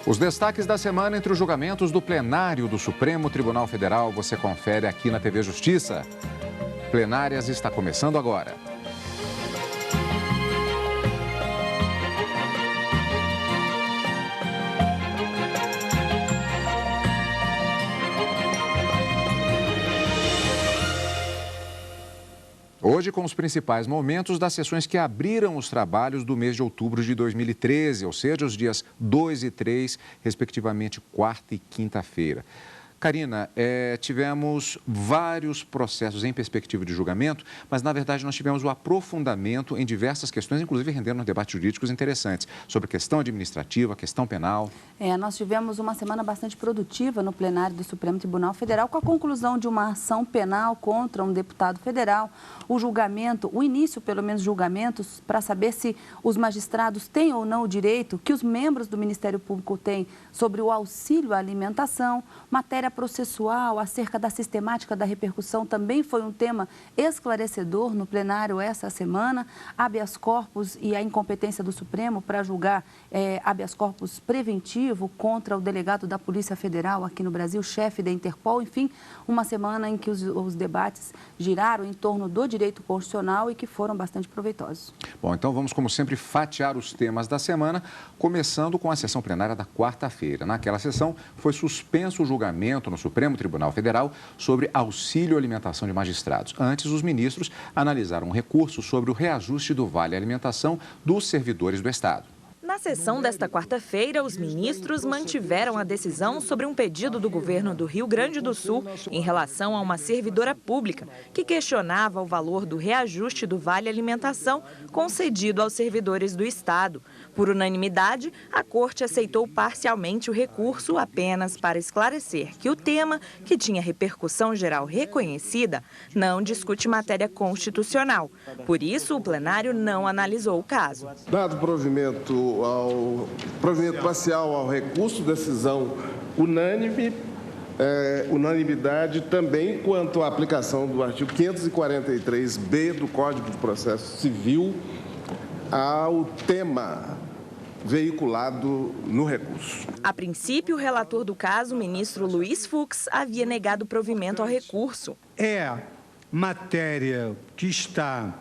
Os destaques da semana entre os julgamentos do plenário do Supremo Tribunal Federal você confere aqui na TV Justiça. Plenárias está começando agora. Hoje, com os principais momentos das sessões que abriram os trabalhos do mês de outubro de 2013, ou seja, os dias 2 e 3, respectivamente, quarta e quinta-feira. Karina, tivemos vários processos em perspectiva de julgamento, mas, na verdade, nós tivemos o aprofundamento em diversas questões, inclusive rendendo debates jurídicos interessantes, sobre questão administrativa, questão penal. Nós tivemos uma semana bastante produtiva no plenário do Supremo Tribunal Federal, com a conclusão de uma ação penal contra um deputado federal, o julgamento, o início, pelo menos, de julgamentos, para saber se os magistrados têm ou não o direito que os membros do Ministério Público têm sobre o auxílio à alimentação, matéria processual acerca da sistemática da repercussão também foi um tema esclarecedor no plenário essa semana, habeas corpus e a incompetência do Supremo para julgar habeas corpus preventivo contra o delegado da Polícia Federal aqui no Brasil, chefe da Interpol, enfim, uma semana em que os debates giraram em torno do direito constitucional e que foram bastante proveitosos. Bom, então vamos, como sempre, fatiar os temas da semana, começando com a sessão plenária da quarta-feira. Naquela sessão foi suspenso o julgamento no Supremo Tribunal Federal sobre auxílio alimentação de magistrados. Antes, os ministros analisaram um recurso sobre o reajuste do Vale Alimentação dos servidores do Estado. Na sessão desta quarta-feira, os ministros mantiveram a decisão sobre um pedido do governo do Rio Grande do Sul em relação a uma servidora pública que questionava o valor do reajuste do Vale Alimentação concedido aos servidores do Estado. Por unanimidade, a Corte aceitou parcialmente o recurso apenas para esclarecer que o tema, que tinha repercussão geral reconhecida, não discute matéria constitucional. Por isso, o plenário não analisou o caso. Dado provimento parcial ao recurso, decisão unânime, unanimidade também quanto à aplicação do artigo 543-B do Código de Processo Civil ao tema veiculado no recurso. A princípio, o relator do caso, o ministro Luiz Fux, havia negado provimento ao recurso. É matéria que está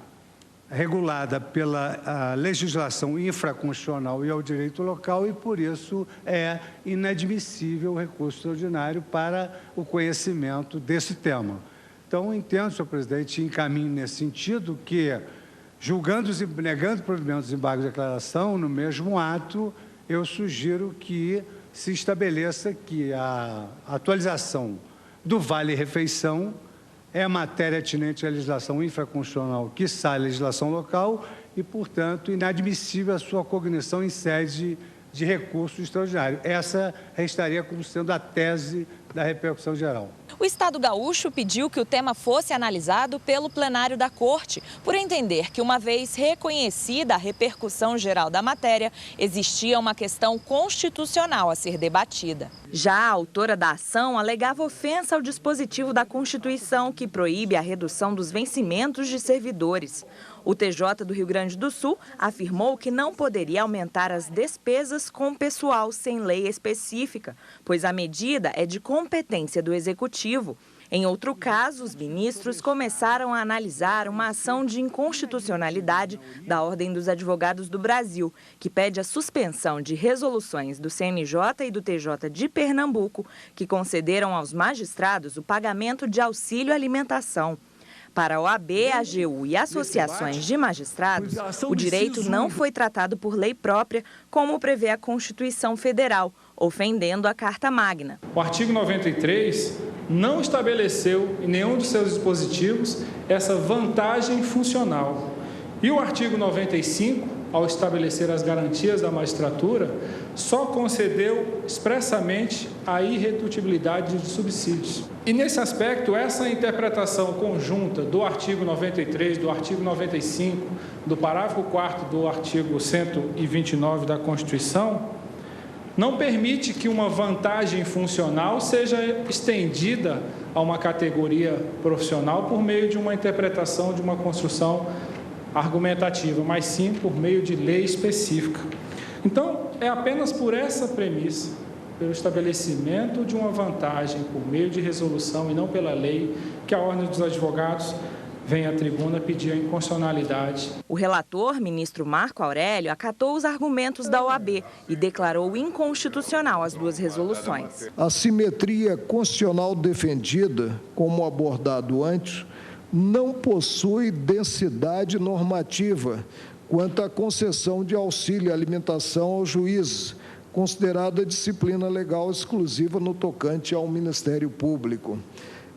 regulada pela legislação infraconstitucional e ao direito local e, por isso, é inadmissível o recurso extraordinário para o conhecimento desse tema. Então, entendo, senhor presidente, encaminho nesse sentido que, julgando e negando provimentos de embargo de declaração no mesmo ato, eu sugiro que se estabeleça que a atualização do Vale-Refeição é matéria atinente à legislação infraconstitucional, quiçá a legislação local, e, portanto, inadmissível a sua cognição em sede de recurso extraordinário. Essa restaria como sendo a tese da repercussão geral. O Estado gaúcho pediu que o tema fosse analisado pelo plenário da Corte, por entender que, uma vez reconhecida a repercussão geral da matéria, existia uma questão constitucional a ser debatida. Já a autora da ação alegava ofensa ao dispositivo da Constituição que proíbe a redução dos vencimentos de servidores. O TJ do Rio Grande do Sul afirmou que não poderia aumentar as despesas com pessoal sem lei específica, pois a medida é de competência do Executivo. Em outro caso, os ministros começaram a analisar uma ação de inconstitucionalidade da Ordem dos Advogados do Brasil, que pede a suspensão de resoluções do CNJ e do TJ de Pernambuco, que concederam aos magistrados o pagamento de auxílio alimentação. Para a OAB, a AGU e associações de magistrados, o direito não foi tratado por lei própria, como prevê a Constituição Federal, ofendendo a Carta Magna. O artigo 93 não estabeleceu em nenhum de seus dispositivos essa vantagem funcional. E o artigo 95, ao estabelecer as garantias da magistratura, só concedeu expressamente a irredutibilidade de subsídios. E, nesse aspecto, essa interpretação conjunta do artigo 93, do artigo 95, do parágrafo 4º do artigo 129 da Constituição, não permite que uma vantagem funcional seja estendida a uma categoria profissional por meio de uma interpretação de uma construção argumentativa, mas sim por meio de lei específica. Então, é apenas por essa premissa, pelo estabelecimento de uma vantagem por meio de resolução e não pela lei, que a Ordem dos Advogados vem à tribuna pedir a inconstitucionalidade. O relator, ministro Marco Aurélio, acatou os argumentos da OAB e declarou inconstitucional as duas resoluções. A simetria constitucional defendida, como abordado antes, não possui densidade normativa quanto à concessão de auxílio alimentação aos juízes, considerada disciplina legal exclusiva no tocante ao Ministério Público.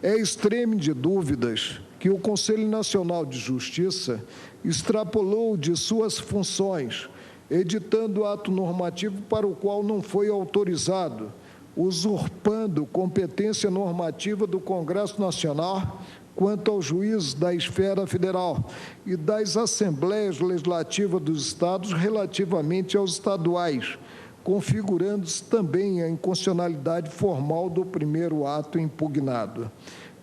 É extremo de dúvidas que o Conselho Nacional de Justiça extrapolou de suas funções, editando ato normativo para o qual não foi autorizado, usurpando competência normativa do Congresso Nacional quanto aos juízes da esfera federal e das Assembleias Legislativas dos Estados relativamente aos estaduais, configurando-se também a inconstitucionalidade formal do primeiro ato impugnado.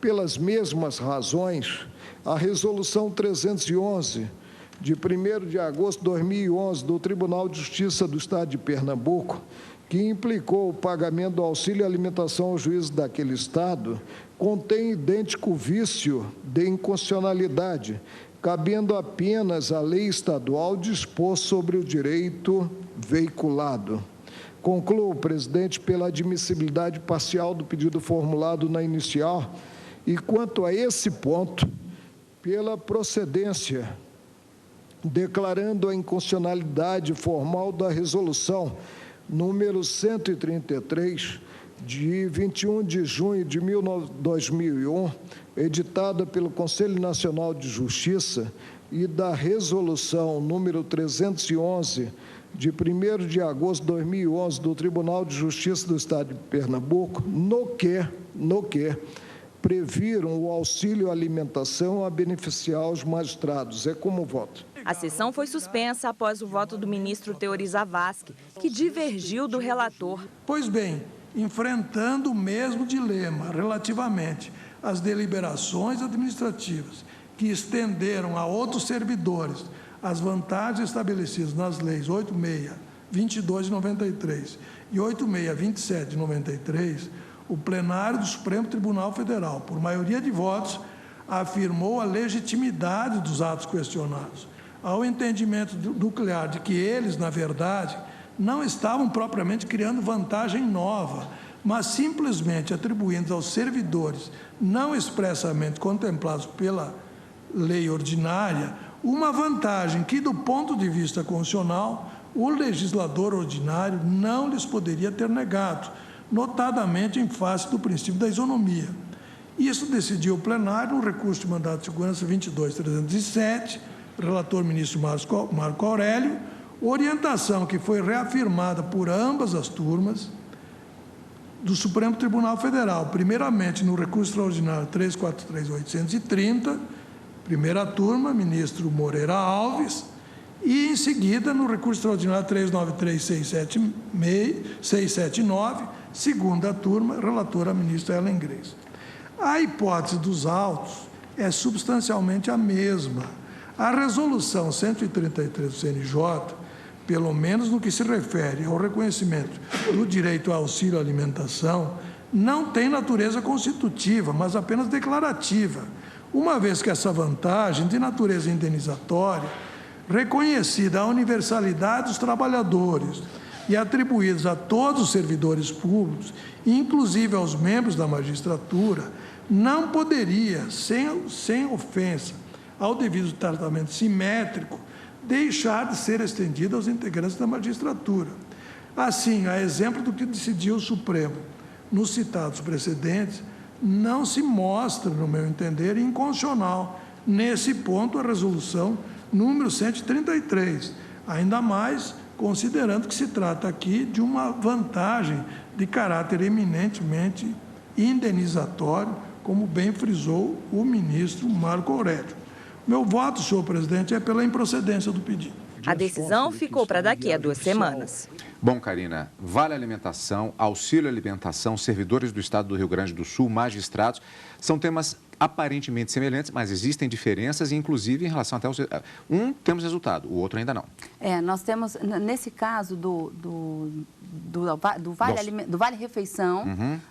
Pelas mesmas razões, a Resolução 311, de 1º de agosto de 2011, do Tribunal de Justiça do Estado de Pernambuco, que implicou o pagamento do auxílio alimentação aos juízes daquele Estado, contém idêntico vício de inconstitucionalidade, cabendo apenas à lei estadual dispor sobre o direito veiculado. Concluo, presidente, pela admissibilidade parcial do pedido formulado na inicial e, quanto a esse ponto, pela procedência, declarando a inconstitucionalidade formal da resolução número 133, de 21 de junho de 2001, editada pelo Conselho Nacional de Justiça, e da resolução número 311, de 1º de agosto de 2011, do Tribunal de Justiça do Estado de Pernambuco, no que previram o auxílio alimentação a beneficiar os magistrados. É como voto. A sessão foi suspensa após o voto do ministro Teori Zavascki, que divergiu do relator. Pois bem, enfrentando o mesmo dilema relativamente às deliberações administrativas que estenderam a outros servidores as vantagens estabelecidas nas leis 8622 de 93 e 8627 de 93, o plenário do Supremo Tribunal Federal, por maioria de votos, afirmou a legitimidade dos atos questionados, ao entendimento nuclear de que eles, na verdade, não estavam propriamente criando vantagem nova, mas simplesmente atribuindo aos servidores não expressamente contemplados pela lei ordinária uma vantagem que, do ponto de vista constitucional, o legislador ordinário não lhes poderia ter negado, notadamente em face do princípio da isonomia. Isso decidiu o plenário no recurso de mandato de segurança 22.307, relator ministro Marco Aurélio, orientação que foi reafirmada por ambas as turmas do Supremo Tribunal Federal, primeiramente no recurso extraordinário 343.830, primeira turma, ministro Moreira Alves, e em seguida no recurso extraordinário 393.679, segunda turma, relatora ministra Ellen Grace. A hipótese dos autos é substancialmente a mesma. A resolução 133 do CNJ, pelo menos no que se refere ao reconhecimento do direito ao auxílio à alimentação, não tem natureza constitutiva, mas apenas declarativa, uma vez que essa vantagem de natureza indenizatória, reconhecida à universalidade dos trabalhadores e atribuídos a todos os servidores públicos, inclusive aos membros da magistratura, não poderia, sem ofensa ao devido tratamento simétrico, deixar de ser estendida aos integrantes da magistratura. Assim, a exemplo do que decidiu o Supremo nos citados precedentes, não se mostra, no meu entender, inconstitucional, nesse ponto, a resolução número 133, ainda mais considerando que se trata aqui de uma vantagem de caráter eminentemente indenizatório, como bem frisou o ministro Marco Aurélio. Meu voto, senhor presidente, é pela improcedência do pedido. A decisão ficou para daqui a 2 semanas. Bom, Karina, vale alimentação, auxílio alimentação, servidores do Estado do Rio Grande do Sul, magistrados, são temas aparentemente semelhantes, mas existem diferenças, inclusive em relação até aos... temos resultado, o outro ainda não. Nós temos, nesse caso do Vale Refeição,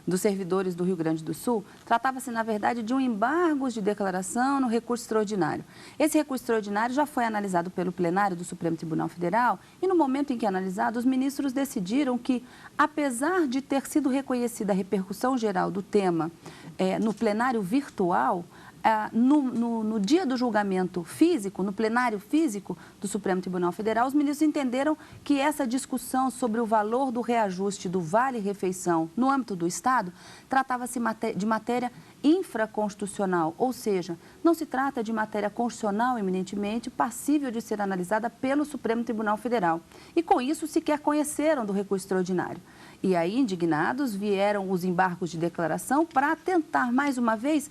dos servidores do Rio Grande do Sul, tratava-se, na verdade, de um embargo de declaração no recurso extraordinário. Esse recurso extraordinário já foi analisado pelo plenário do Supremo Tribunal Federal e, no momento em que analisado, os ministros decidiram que, apesar de ter sido reconhecida a repercussão geral do tema no plenário virtual, no dia do julgamento físico, no plenário físico do Supremo Tribunal Federal, os ministros entenderam que essa discussão sobre o valor do reajuste do vale-refeição no âmbito do Estado tratava-se de matéria infraconstitucional, ou seja, não se trata de matéria constitucional eminentemente passível de ser analisada pelo Supremo Tribunal Federal. E com isso sequer conheceram do recurso extraordinário. E aí, indignados, vieram os embargos de declaração para tentar, mais uma vez,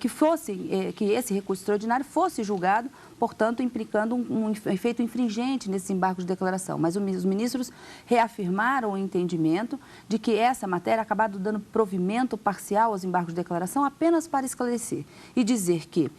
que esse recurso extraordinário fosse julgado, portanto, implicando um efeito infringente nesse embargo de declaração. Mas os ministros reafirmaram o entendimento de que essa matéria acabado dando provimento parcial aos embargos de declaração apenas para esclarecer e dizer que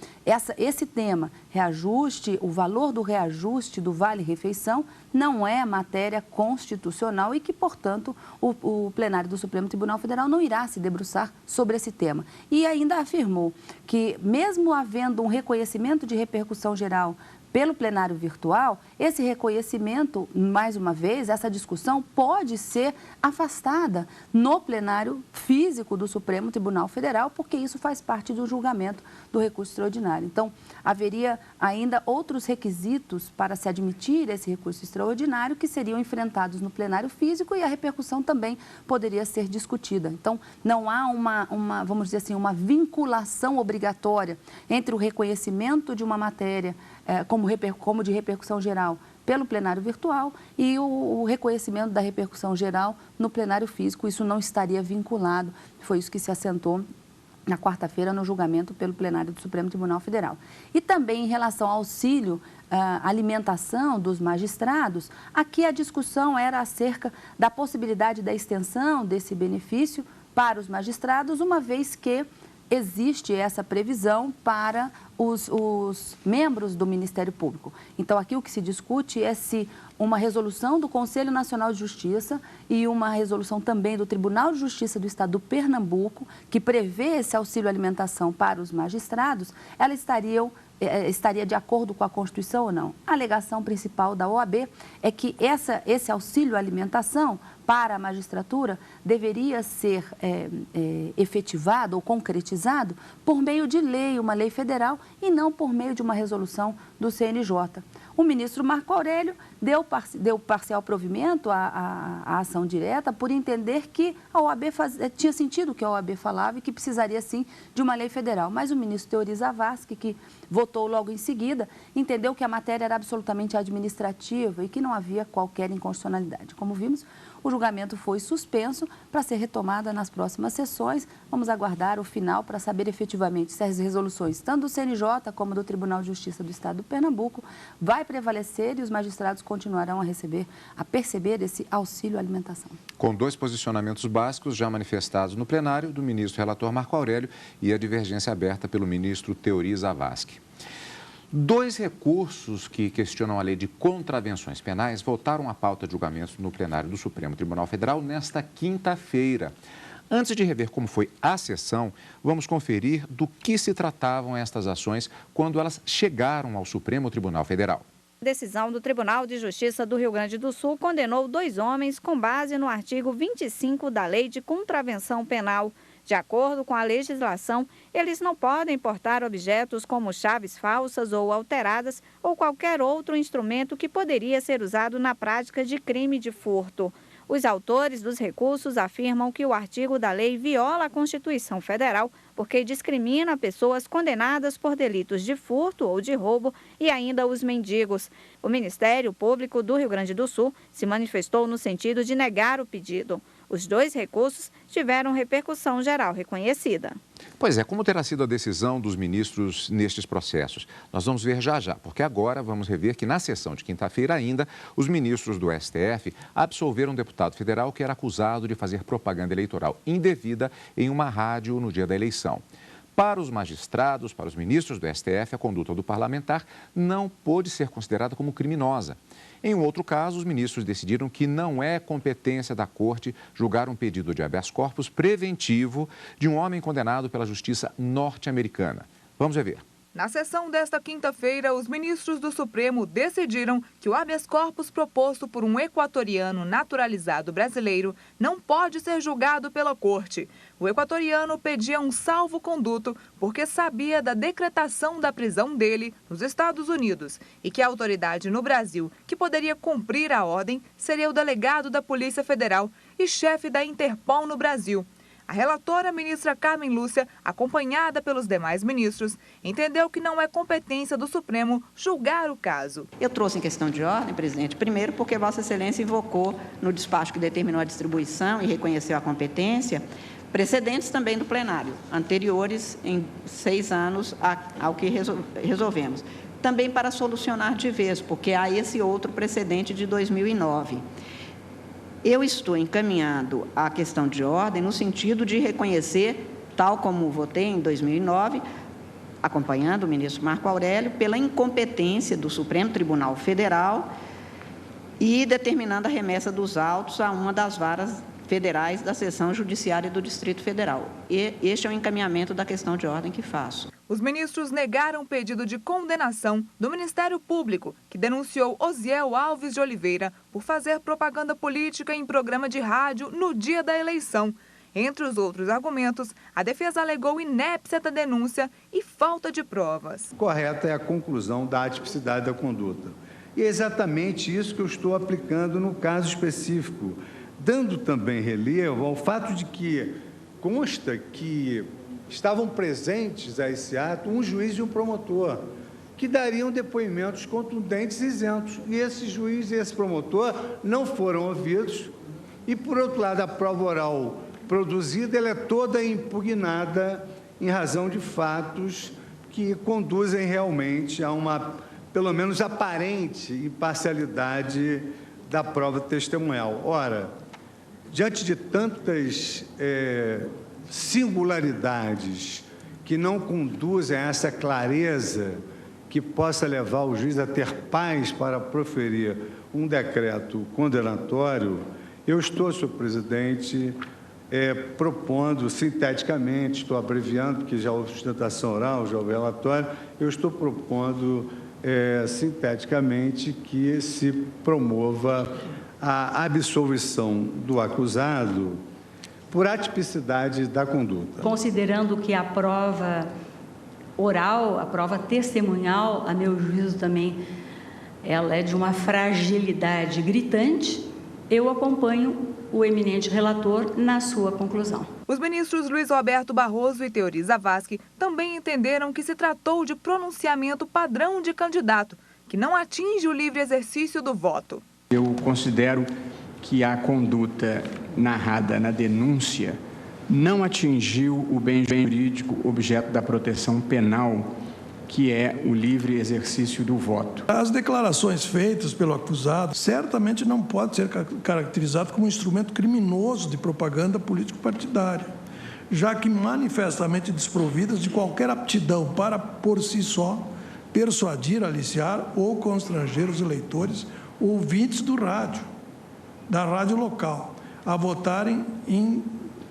esse tema, reajuste, o valor do reajuste do vale-refeição, não é matéria constitucional e que, portanto, o plenário do Supremo Tribunal Federal não irá se debruçar sobre esse tema. E ainda afirmou que, mesmo havendo um reconhecimento de repercussão geral pelo plenário virtual, esse reconhecimento, mais uma vez, essa discussão pode ser afastada no plenário físico do Supremo Tribunal Federal, porque isso faz parte do julgamento do recurso extraordinário. Então, haveria ainda outros requisitos para se admitir esse recurso extraordinário que seriam enfrentados no plenário físico e a repercussão também poderia ser discutida. Então, não há vamos dizer assim, uma vinculação obrigatória entre o reconhecimento de uma matéria como de repercussão geral pelo plenário virtual e o reconhecimento da repercussão geral no plenário físico. Isso não estaria vinculado, foi isso que se assentou na quarta-feira no julgamento pelo plenário do Supremo Tribunal Federal. E também em relação ao auxílio alimentação dos magistrados, aqui a discussão era acerca da possibilidade da extensão desse benefício para os magistrados, uma vez que existe essa previsão para os membros do Ministério Público. Então, aqui o que se discute é se uma resolução do Conselho Nacional de Justiça e uma resolução também do Tribunal de Justiça do Estado do Pernambuco, que prevê esse auxílio alimentação para os magistrados, ela estaria de acordo com a Constituição ou não. A alegação principal da OAB é que esse auxílio alimentação para a magistratura deveria ser efetivado ou concretizado por meio de lei, uma lei federal, e não por meio de uma resolução do CNJ. O ministro Marco Aurélio deu parcial provimento à ação direta por entender que a OAB tinha sentido o que a OAB falava e que precisaria, sim, de uma lei federal. Mas o ministro Teori Zavascki, que votou logo em seguida, entendeu que a matéria era absolutamente administrativa e que não havia qualquer inconstitucionalidade. Como vimos, o julgamento foi suspenso para ser retomada nas próximas sessões. Vamos aguardar o final para saber efetivamente se as resoluções, tanto do CNJ como do Tribunal de Justiça do Estado do Pernambuco, vai prevalecer e os magistrados continuarão a perceber esse auxílio alimentação. Com 2 posicionamentos básicos já manifestados no plenário do ministro relator Marco Aurélio e a divergência aberta pelo ministro Teori Zavascki. 2 recursos que questionam a lei de contravenções penais voltaram à pauta de julgamento no plenário do Supremo Tribunal Federal nesta quinta-feira. Antes de rever como foi a sessão, vamos conferir do que se tratavam estas ações quando elas chegaram ao Supremo Tribunal Federal. A decisão do Tribunal de Justiça do Rio Grande do Sul condenou 2 homens com base no artigo 25 da Lei de Contravenção Penal. De acordo com a legislação, eles não podem portar objetos como chaves falsas ou alteradas ou qualquer outro instrumento que poderia ser usado na prática de crime de furto. Os autores dos recursos afirmam que o artigo da lei viola a Constituição Federal porque discrimina pessoas condenadas por delitos de furto ou de roubo e ainda os mendigos. O Ministério Público do Rio Grande do Sul se manifestou no sentido de negar o pedido. Os 2 recursos tiveram repercussão geral reconhecida. Pois é, como terá sido a decisão dos ministros nestes processos? Nós vamos ver já, porque agora vamos rever que na sessão de quinta-feira ainda, os ministros do STF absolveram um deputado federal que era acusado de fazer propaganda eleitoral indevida em uma rádio no dia da eleição. Para os magistrados, para os ministros do STF, a conduta do parlamentar não pôde ser considerada como criminosa. Em um outro caso, os ministros decidiram que não é competência da Corte julgar um pedido de habeas corpus preventivo de um homem condenado pela justiça norte-americana. Vamos ver. Na sessão desta quinta-feira, os ministros do Supremo decidiram que o habeas corpus proposto por um equatoriano naturalizado brasileiro não pode ser julgado pela Corte. O equatoriano pedia um salvo-conduto porque sabia da decretação da prisão dele nos Estados Unidos e que a autoridade no Brasil que poderia cumprir a ordem seria o delegado da Polícia Federal e chefe da Interpol no Brasil. A relatora, ministra Carmen Lúcia, acompanhada pelos demais ministros, entendeu que não é competência do Supremo julgar o caso. Eu trouxe em questão de ordem, presidente, primeiro porque Vossa Excelência invocou no despacho que determinou a distribuição e reconheceu a competência, precedentes também do plenário, anteriores em 6 anos ao que resolvemos. Também para solucionar de vez, porque há esse outro precedente de 2009. Eu estou encaminhando a questão de ordem no sentido de reconhecer, tal como votei em 2009, acompanhando o ministro Marco Aurélio, pela incompetência do Supremo Tribunal Federal e determinando a remessa dos autos a uma das varas federais da Seção Judiciária do Distrito Federal. E este é o encaminhamento da questão de ordem que faço. Os ministros negaram o pedido de condenação do Ministério Público, que denunciou Osiel Alves de Oliveira por fazer propaganda política em programa de rádio no dia da eleição. Entre os outros argumentos, a defesa alegou inépcia da denúncia e falta de provas. Correta é a conclusão da atipicidade da conduta. E é exatamente isso que eu estou aplicando no caso específico, dando também relevo ao fato de que consta que estavam presentes a esse ato um juiz e um promotor, que dariam depoimentos contundentes e isentos. E esse juiz e esse promotor não foram ouvidos. E, por outro lado, a prova oral produzida ela é toda impugnada em razão de fatos que conduzem realmente a uma, pelo menos, aparente imparcialidade da prova testemunhal. Ora, diante de tantas singularidades que não conduzem a essa clareza que possa levar o juiz a ter paz para proferir um decreto condenatório, eu estou, senhor presidente, propondo sinteticamente, estou abreviando, porque já houve sustentação oral, já houve relatório, eu estou propondo sinteticamente que se promova a absolvição do acusado por atipicidade da conduta. Considerando que a prova oral, a prova testemunhal, a meu juízo também, ela é de uma fragilidade gritante, eu acompanho o eminente relator na sua conclusão. Os ministros Luiz Roberto Barroso e Teori Zavascki também entenderam que se tratou de pronunciamento padrão de candidato, que não atinge o livre exercício do voto. Eu considero que a conduta narrada na denúncia não atingiu o bem jurídico objeto da proteção penal, que é o livre exercício do voto. As declarações feitas pelo acusado certamente não podem ser caracterizadas como um instrumento criminoso de propaganda político-partidária, já que manifestamente desprovidas de qualquer aptidão para, por si só, persuadir, aliciar ou constranger os eleitores ouvintes da rádio local, a votarem em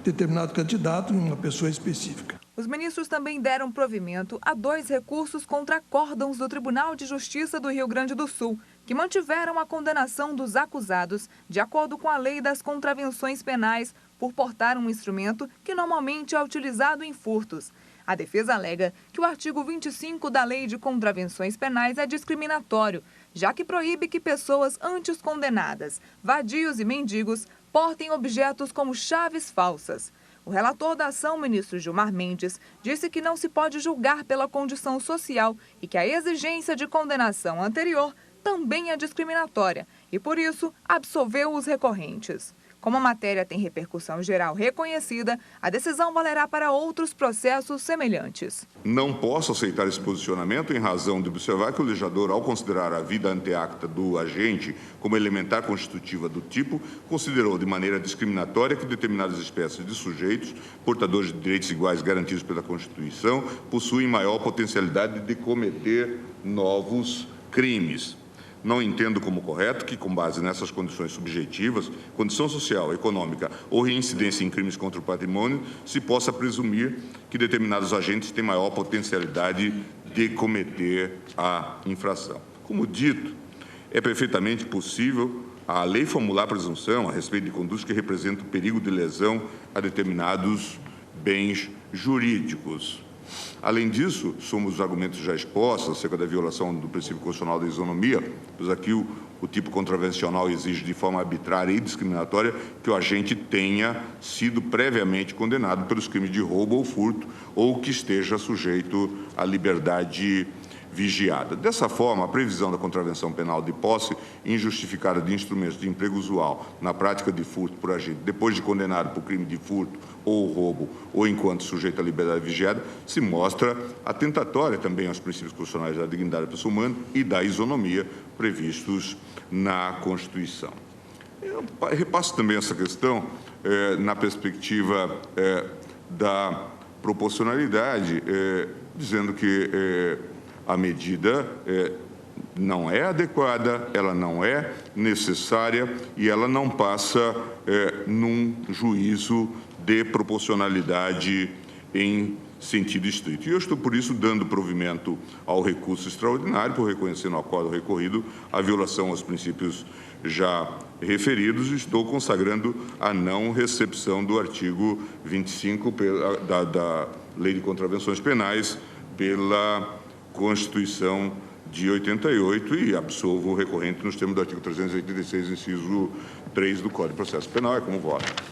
determinado candidato, em uma pessoa específica. Os ministros também deram provimento a 2 recursos contra acórdãos do Tribunal de Justiça do Rio Grande do Sul, que mantiveram a condenação dos acusados de acordo com a Lei das Contravenções Penais por portar um instrumento que normalmente é utilizado em furtos. A defesa alega que o artigo 25 da Lei de Contravenções Penais é discriminatório, já que proíbe que pessoas antes condenadas, vadios e mendigos, portem objetos como chaves falsas. O relator da ação, ministro Gilmar Mendes, disse que não se pode julgar pela condição social e que a exigência de condenação anterior também é discriminatória e, por isso, absolveu os recorrentes. Como a matéria tem repercussão geral reconhecida, a decisão valerá para outros processos semelhantes. Não posso aceitar esse posicionamento em razão de observar que o legislador, ao considerar a vida ante-acta do agente como elementar constitutiva do tipo, considerou de maneira discriminatória que determinadas espécies de sujeitos, portadores de direitos iguais garantidos pela Constituição, possuem maior potencialidade de cometer novos crimes. Não entendo como correto que, com base nessas condições subjetivas, condição social, econômica ou reincidência em crimes contra o patrimônio, se possa presumir que determinados agentes têm maior potencialidade de cometer a infração. Como dito, é perfeitamente possível a lei formular presunção a respeito de condutas que representam perigo de lesão a determinados bens jurídicos. Além disso, somos os argumentos já expostos acerca da violação do princípio constitucional da isonomia, pois aqui o tipo contravencional exige de forma arbitrária e discriminatória que o agente tenha sido previamente condenado pelos crimes de roubo ou furto ou que esteja sujeito à liberdade vigiada. Dessa forma, a previsão da contravenção penal de posse injustificada de instrumentos de emprego usual na prática de furto por agente, depois de condenado por crime de furto ou roubo, ou enquanto sujeito à liberdade vigiada, se mostra atentatória também aos princípios constitucionais da dignidade da pessoa humana e da isonomia previstos na Constituição. Eu repasso também essa questão na perspectiva da proporcionalidade, dizendo que a medida não é adequada, ela não é necessária e ela não passa num juízo de proporcionalidade em sentido estrito. E eu estou, por isso, dando provimento ao recurso extraordinário, por reconhecer no acordo recorrido a violação aos princípios já referidos, e estou consagrando a não recepção do artigo 25 da Lei de Contravenções Penais pela Constituição de 88 e absolvo o recorrente nos termos do artigo 386, inciso 3 do Código de Processo Penal. É como voto.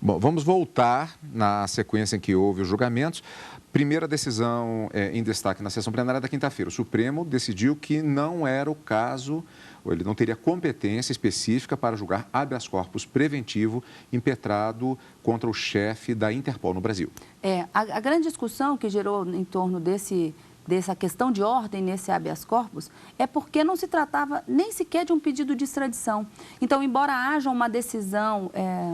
Bom, vamos voltar na sequência em que houve os julgamentos. Primeira decisão em destaque na sessão plenária da quinta-feira. O Supremo decidiu que não era o caso, ou ele não teria competência específica para julgar habeas corpus preventivo impetrado contra o chefe da Interpol no Brasil. A grande discussão que gerou em torno dessa questão de ordem nesse habeas corpus é porque não se tratava nem sequer de um pedido de extradição. Então, embora haja uma decisão,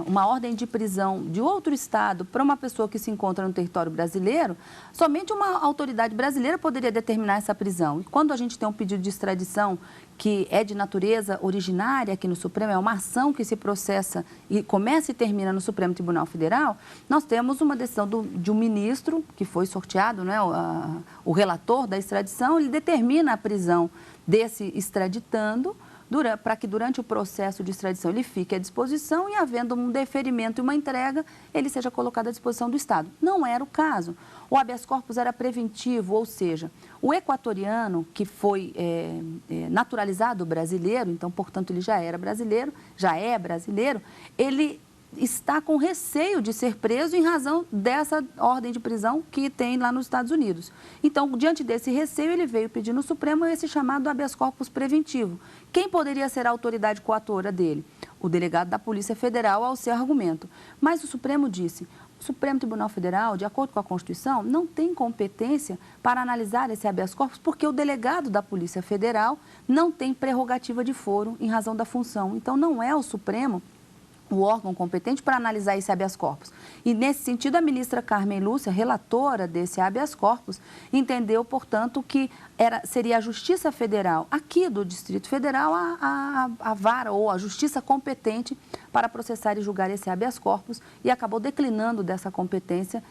uma ordem de prisão de outro estado para uma pessoa que se encontra no território brasileiro, somente uma autoridade brasileira poderia determinar essa prisão. E quando a gente tem um pedido de extradição que é de natureza originária aqui no Supremo, é uma ação que se processa e começa e termina no Supremo Tribunal Federal, nós temos uma decisão de um ministro que foi sorteado, né, o relator da extradição, ele determina a prisão desse extraditando para que durante o processo de extradição ele fique à disposição e, havendo um deferimento e uma entrega, ele seja colocado à disposição do Estado. Não era o caso. O habeas corpus era preventivo, ou seja, o equatoriano, que foi naturalizado brasileiro, então, portanto, ele já é brasileiro, ele está com receio de ser preso em razão dessa ordem de prisão que tem lá nos Estados Unidos. Então, diante desse receio, ele veio pedir no Supremo esse chamado habeas corpus preventivo. Quem poderia ser a autoridade coatora dele? O delegado da Polícia Federal, ao seu argumento. Mas o Supremo disse: o Supremo Tribunal Federal, de acordo com a Constituição, não tem competência para analisar esse habeas corpus, porque o delegado da Polícia Federal não tem prerrogativa de foro em razão da função. Então, não é o Supremo o órgão competente para analisar esse habeas corpus. E, nesse sentido, a ministra Carmen Lúcia, relatora desse habeas corpus, entendeu, portanto, que seria a Justiça Federal, aqui do Distrito Federal, a vara ou a justiça competente para processar e julgar esse habeas corpus, e acabou declinando dessa competência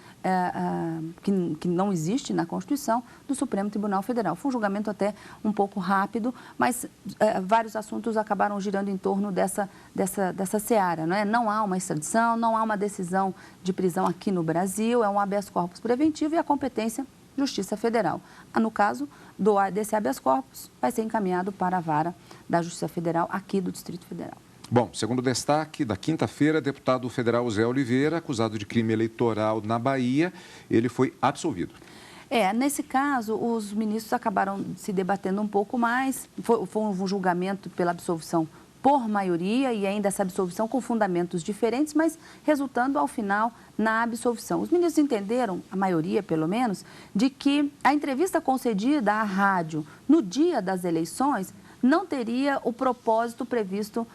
que não existe na Constituição do Supremo Tribunal Federal. Foi um julgamento até um pouco rápido, mas vários assuntos acabaram girando em torno dessa seara. Não há uma extradição, não há uma decisão de prisão aqui no Brasil, é um habeas corpus preventivo e a competência Justiça Federal. No caso desse habeas corpus, vai ser encaminhado para a vara da Justiça Federal aqui do Distrito Federal. Bom, segundo destaque da quinta-feira, deputado federal Zé Oliveira, acusado de crime eleitoral na Bahia, ele foi absolvido. Nesse caso, os ministros acabaram se debatendo um pouco mais, foi um julgamento pela absolvição por maioria e ainda essa absolvição com fundamentos diferentes, mas resultando ao final na absolvição. Os ministros entenderam, a maioria pelo menos, de que a entrevista concedida à rádio no dia das eleições não teria o propósito previsto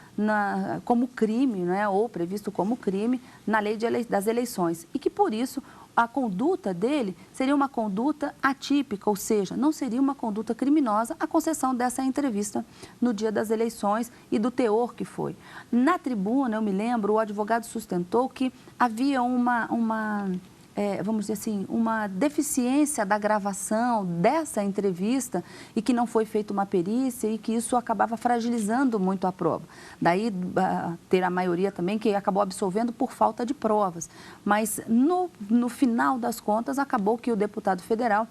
como crime, né, ou previsto como crime na lei das eleições e que por isso a conduta dele seria uma conduta atípica, ou seja, não seria uma conduta criminosa a concessão dessa entrevista no dia das eleições e do teor que foi. Na tribuna, eu me lembro, o advogado sustentou que havia vamos dizer assim, uma deficiência da gravação dessa entrevista e que não foi feita uma perícia e que isso acabava fragilizando muito a prova. Daí ter a maioria também que acabou absolvendo por falta de provas. Mas no final das contas acabou que o deputado federal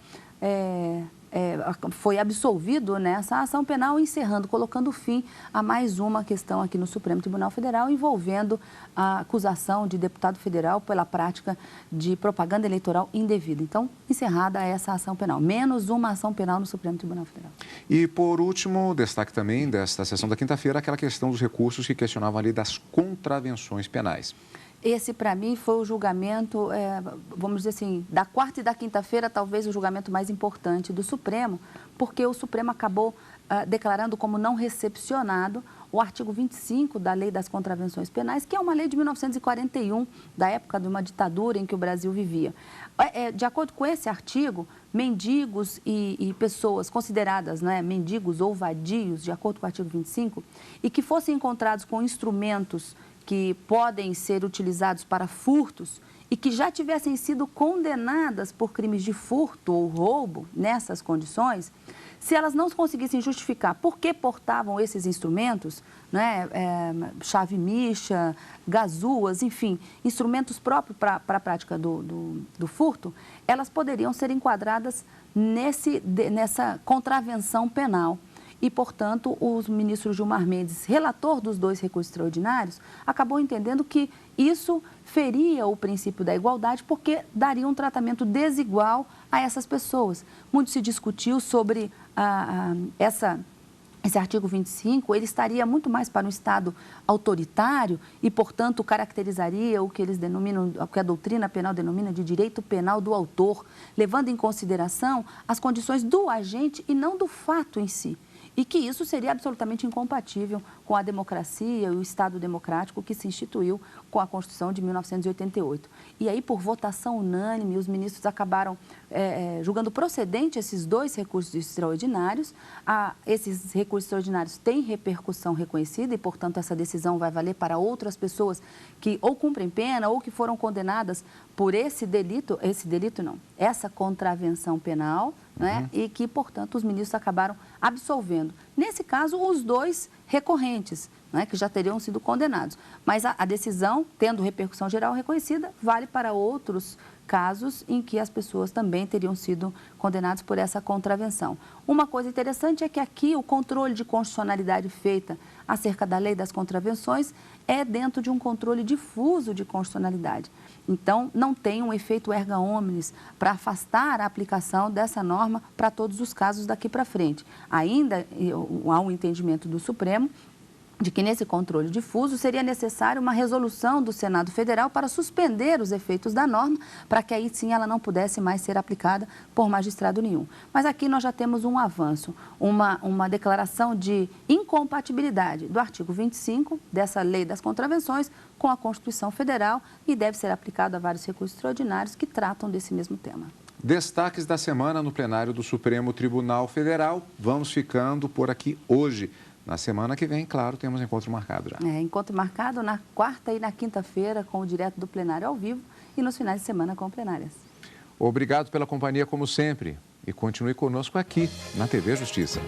foi absolvido nessa ação penal, encerrando, colocando fim a mais uma questão aqui no Supremo Tribunal Federal envolvendo a acusação de deputado federal pela prática de propaganda eleitoral indevida. Então, encerrada essa ação penal. Menos uma ação penal no Supremo Tribunal Federal. E, por último, destaque também desta sessão da quinta-feira, aquela questão dos recursos que questionavam ali das contravenções penais. Esse, para mim, foi o julgamento, vamos dizer assim, da quarta e da quinta-feira, talvez o julgamento mais importante do Supremo, porque o Supremo acabou declarando como não recepcionado o artigo 25 da Lei das Contravenções Penais, que é uma lei de 1941, da época de uma ditadura em que o Brasil vivia. De acordo com esse artigo, mendigos e pessoas consideradas, né, mendigos ou vadios, de acordo com o artigo 25, e que fossem encontrados com instrumentos que podem ser utilizados para furtos e que já tivessem sido condenadas por crimes de furto ou roubo nessas condições, se elas não conseguissem justificar por que portavam esses instrumentos, né, chave micha, gazuas, enfim, instrumentos próprios para a prática do furto, elas poderiam ser enquadradas nessa contravenção penal. E, portanto, o ministro Gilmar Mendes, relator dos 2 recursos extraordinários, acabou entendendo que isso feria o princípio da igualdade porque daria um tratamento desigual a essas pessoas. Muito se discutiu sobre esse artigo 25, ele estaria muito mais para um Estado autoritário e, portanto, caracterizaria o que eles denominam, o que a doutrina penal denomina de direito penal do autor, levando em consideração as condições do agente e não do fato em si. E que isso seria absolutamente incompatível com a democracia e o Estado democrático que se instituiu com a Constituição de 1988. E aí, por votação unânime, os ministros acabaram julgando procedente esses 2 recursos extraordinários. Esses recursos extraordinários têm repercussão reconhecida e, portanto, essa decisão vai valer para outras pessoas que ou cumprem pena ou que foram condenadas por essa contravenção penal, né? E que, portanto, os ministros acabaram absolvendo. Nesse caso, os 2 recorrentes, né, que já teriam sido condenados. Mas a decisão, tendo repercussão geral reconhecida, vale para outros casos em que as pessoas também teriam sido condenadas por essa contravenção. Uma coisa interessante é que aqui o controle de constitucionalidade feita acerca da lei das contravenções é dentro de um controle difuso de constitucionalidade. Então, não tem um efeito erga omnes para afastar a aplicação dessa norma para todos os casos daqui para frente. Ainda há um entendimento do Supremo de que nesse controle difuso seria necessária uma resolução do Senado Federal para suspender os efeitos da norma, para que aí sim ela não pudesse mais ser aplicada por magistrado nenhum. Mas aqui nós já temos um avanço, uma declaração de incompatibilidade do artigo 25 dessa Lei das Contravenções com a Constituição Federal e deve ser aplicado a vários recursos extraordinários que tratam desse mesmo tema. Destaques da semana no plenário do Supremo Tribunal Federal. Vamos ficando por aqui hoje. Na semana que vem, claro, temos encontro marcado já. Encontro marcado na quarta e na quinta-feira com o direto do plenário ao vivo e nos finais de semana com plenárias. Obrigado pela companhia, como sempre. E continue conosco aqui na TV Justiça.